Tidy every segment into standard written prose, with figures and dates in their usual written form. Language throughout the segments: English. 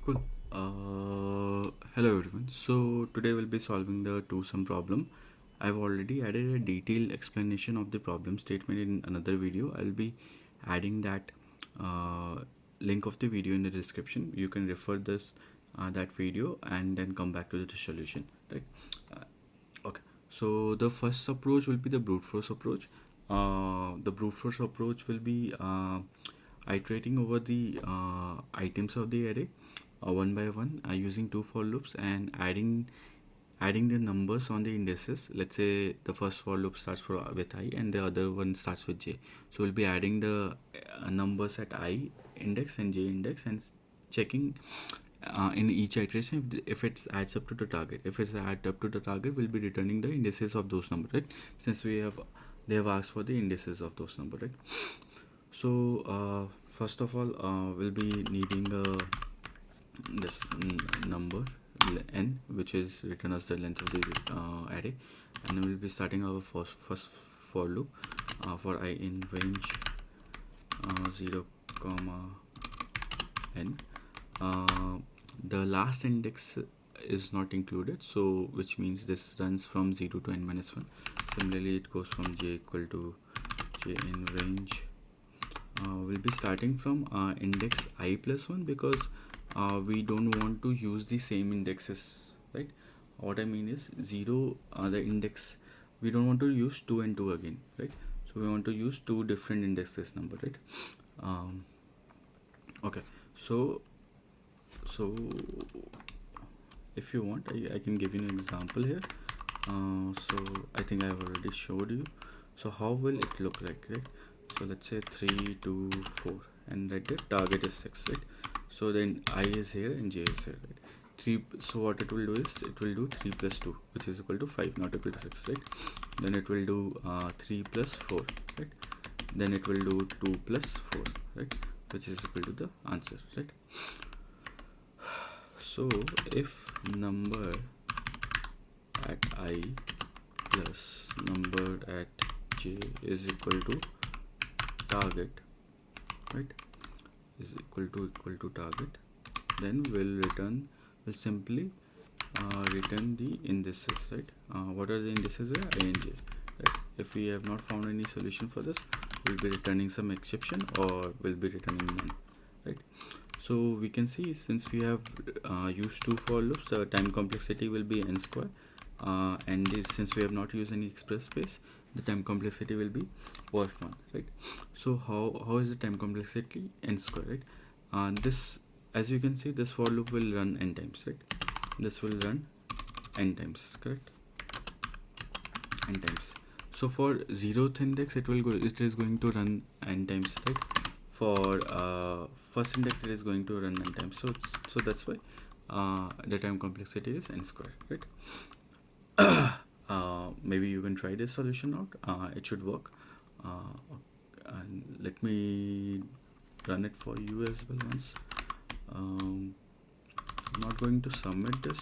Cool. Hello everyone. So today we'll be solving the two-sum problem. I've already added a detailed explanation of the problem statement in another video. I'll be adding that link of the video in the description. You can refer this that video and then come back to the solution. Right. Okay. So the first approach will be the brute force approach. The brute force approach will be iterating over the items of the array one by one using two for loops and adding the numbers on the indices. Let's say the first for loop starts with I and the other one starts with j, so we'll be adding the numbers at I index and j index and checking in each iteration if it adds up to the target. If it's add up to the target, we'll be returning the indices of those numbers, right? Since they have asked for the indices of those numbers, right? So first of all we'll be needing this number n, which is written as the length of the array, and then we'll be starting our first for loop for I in range 0 comma n. The last index is not included, so which means this runs from 0 to n minus 1. Similarly, it goes from j equal to j in range. We'll be starting from index I plus 1 because we don't want to use the same indexes, right? What I mean is 0, the index, we don't want to use 2 and 2 again, right? So we want to use two different indexes number, right? Okay, so if you want, I can give you an example here. So I think I've already showed you. So how will it look like, right? So let's say 3 2 4 and right there target is 6, right? So then I is here and j is here, right? 3, so what it will do is it will do 3 plus 2, which is equal to 5, not equal to 6, right? Then it will do 3 plus 4, right? Then it will do 2 plus 4, right? Which is equal to the answer, right? So if number at I plus number at j is equal to target, right, is equal to target, then we'll simply return the indices, right? What are the indices here? I and j, right? If we have not found any solution for this, we'll be returning some exception or we'll be returning none, right? So we can see, since we have used two for loops, the time complexity will be n square, and since we have not used any express space, the time complexity will be of1, right? So how is the time complexity? N square, right? This, as you can see, this for loop will run n times, right? This will run n times, correct? N times. So for 0th index it is going to run n times, right? For first index it is going to run n times, so that's why the time complexity is n square, right? Maybe you can try this solution out. It should work. And let me run it for you as well once. I'm not going to submit this.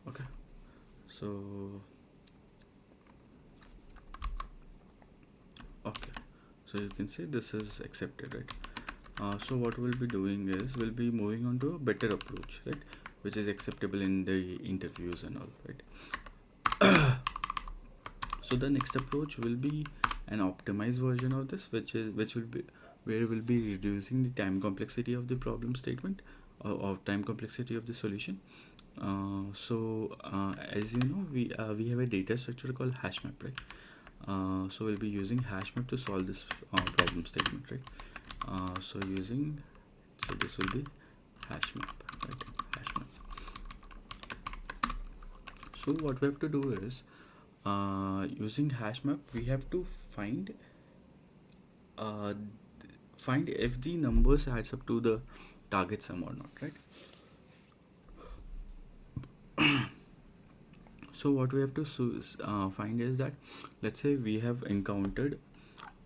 Okay, so okay, so you can see this is accepted, right? So what we'll be doing is we'll be moving on to a better approach, right, which is acceptable in the interviews and all, right? So the next approach will be an optimized version of this, which will be where we'll be reducing the time complexity of the problem statement or time complexity of the solution. As you know, we have a data structure called HashMap, right? So we'll be using HashMap to solve this problem statement, right? So this will be HashMap, right? HashMap. So what we have to do is using HashMap we have to find if the numbers adds up to the target sum or not, right? So what we have to find is that, let's say we have encountered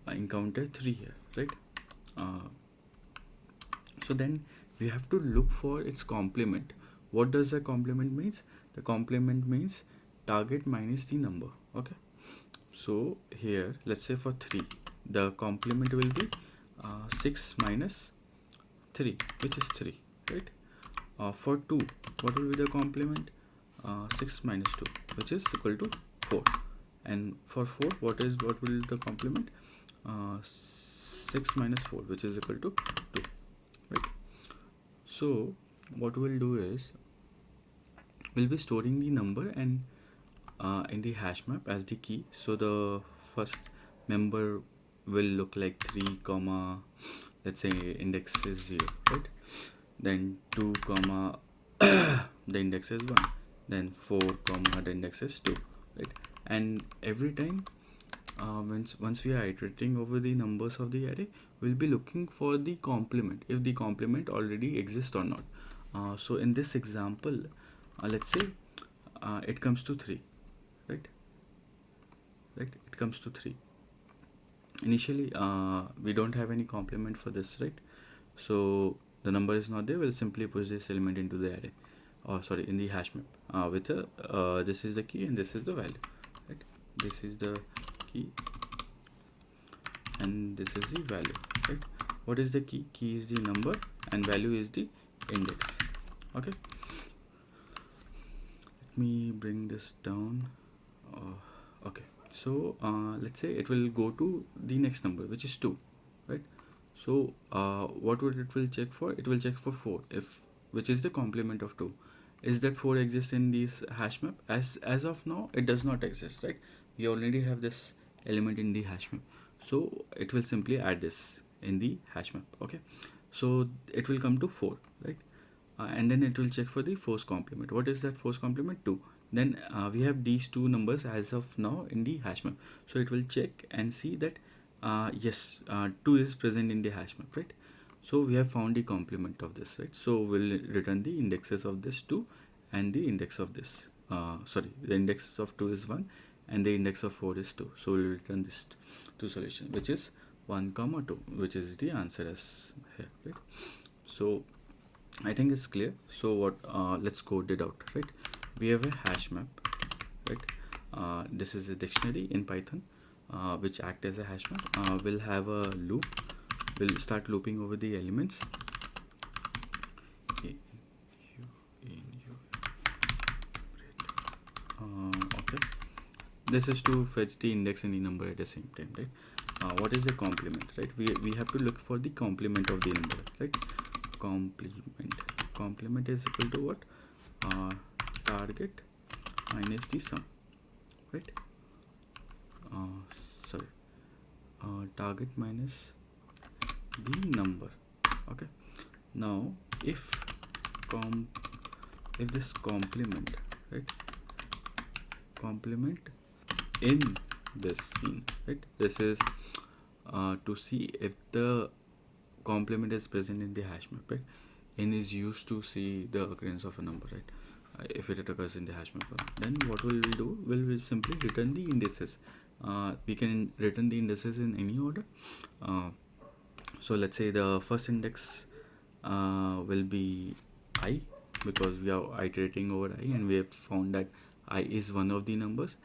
3 here, right? So then we have to look for its complement. What does the complement means? The complement means target minus the number, okay? So here, let's say for 3, the complement will be 6 minus 3, which is 3, right? For 2, what will be the complement? 6 minus 2, which is equal to 4. And for 4, what will be the complement? 6 minus 4, which is equal to 2, right? So what we'll do is we'll be storing the number and in the hash map as the key. So the first member will look like 3 comma, let's say index is 0, right? Then 2 comma the index is 1, then 4 comma the index is 2, right? And every time once we are iterating over the numbers of the array, we'll be looking for the complement, if the complement already exists or not. So in this example, let's say it comes to 3, right? It comes to 3. Initially we don't have any complement for this, right? So the number is not there. We'll simply push this element into the array, or sorry, in the hash map with a this is the key and this is the value, right? This is the key and this is the value, right? What is the key? Key is the number and value is the index. Okay, let me bring this down. Okay, so let's say it will go to the next number, which is 2, right? So what would it will check for? It will check for 4, if which is the complement of 2. Is that 4 exists in this hash map? As of now, it does not exist, right? We already have this element in the hash map, so it will simply add this in the hash map. Okay, so it will come to 4, right? And then it will check for the fourth complement. What is that fourth complement? 2. Then we have these two numbers as of now in the hash map, so it will check and see that yes, 2 is present in the hash map, right? So we have found the complement of this, right? So we'll return the indexes of this 2 and the index of this sorry, the index of 2 is 1 and the index of 4 is 2. So we'll return this two solution, which is 1 comma 2, which is the answer as here, right? So I think it's clear. So what let's code it out, right? We have a hash map, right? This is a dictionary in Python which act as a hash map. We'll have a loop. We'll start looping over the elements. Okay, this is to fetch the index and the number at the same time, right? What is the complement, right? We have to look for the complement of the number, right? Complement is equal to what? Target minus the sum, right? Sorry, target minus the number. Okay, now if this complement, right, complement in this scene, right? This is to see if the complement is present in the hash map, right? N is used to see the occurrence of a number, right? If it occurs in the hash map, then what will we do? We'll simply return the indices. We can return the indices in any order. So let's say the first index will be I, because we are iterating over I and we have found that I is one of the numbers,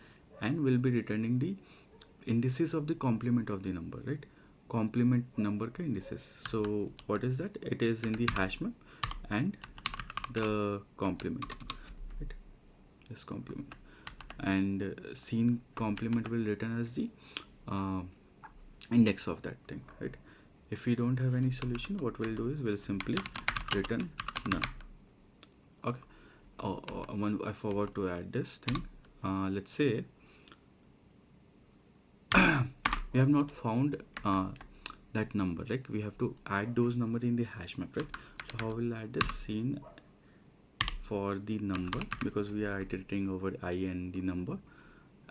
and we'll be returning the indices of the complement of the number, right? Complement number ka indices. So what is that? It is in the hash map and the complement, right? This complement, and scene complement will return as the index of that thing, right? If we don't have any solution, what we'll do is we'll simply return none. Okay. One, I forgot to add this thing. Let's say we have not found that number, like we have to add those number in the hash map, right? So how we'll add this? Scene for the number, because we are iterating over I and the number.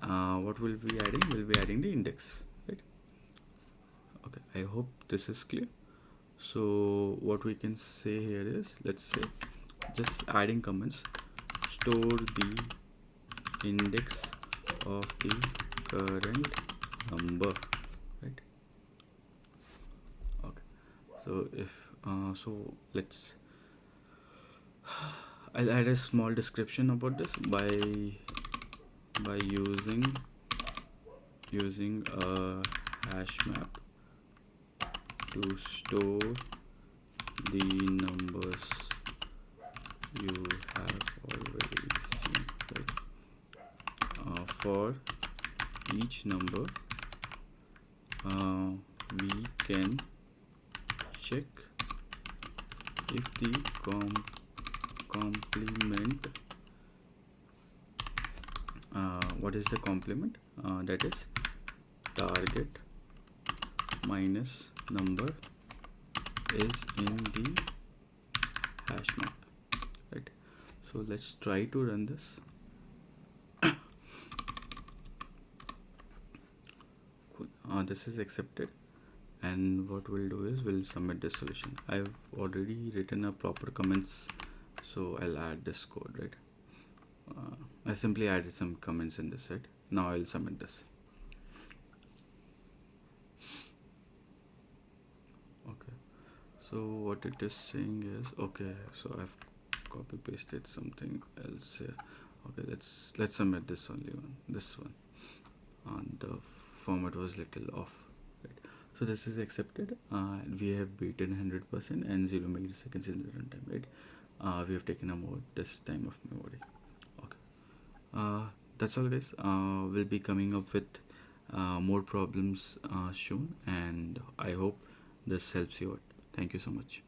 What will be adding? We'll be adding the index, right? Okay, I hope this is clear. So what we can say here is, let's say, just adding comments, store the index of the current number, right? Okay, so if so let's I'll add a small description about this by using a hash map to store the numbers you have already seen, right? For each number, we can check if the complement, what is the complement? That is target minus number is in the hash map, right? So let's try to run this. Cool. This is accepted, and what we'll do is we'll submit this solution. I've already written a proper comments, so I'll add this code, right? I simply added some comments in this, right? Now I'll submit this. Okay, so what it is saying is, okay, so I've copy pasted something else here. Okay, let's submit this only one, this one. The format was little off, right? So this is accepted. We have beaten 100% and 0 milliseconds in the runtime, right? We have taken about this time of memory. Okay, that's all, guys. We'll be coming up with more problems soon, and I hope this helps you out. Thank you so much.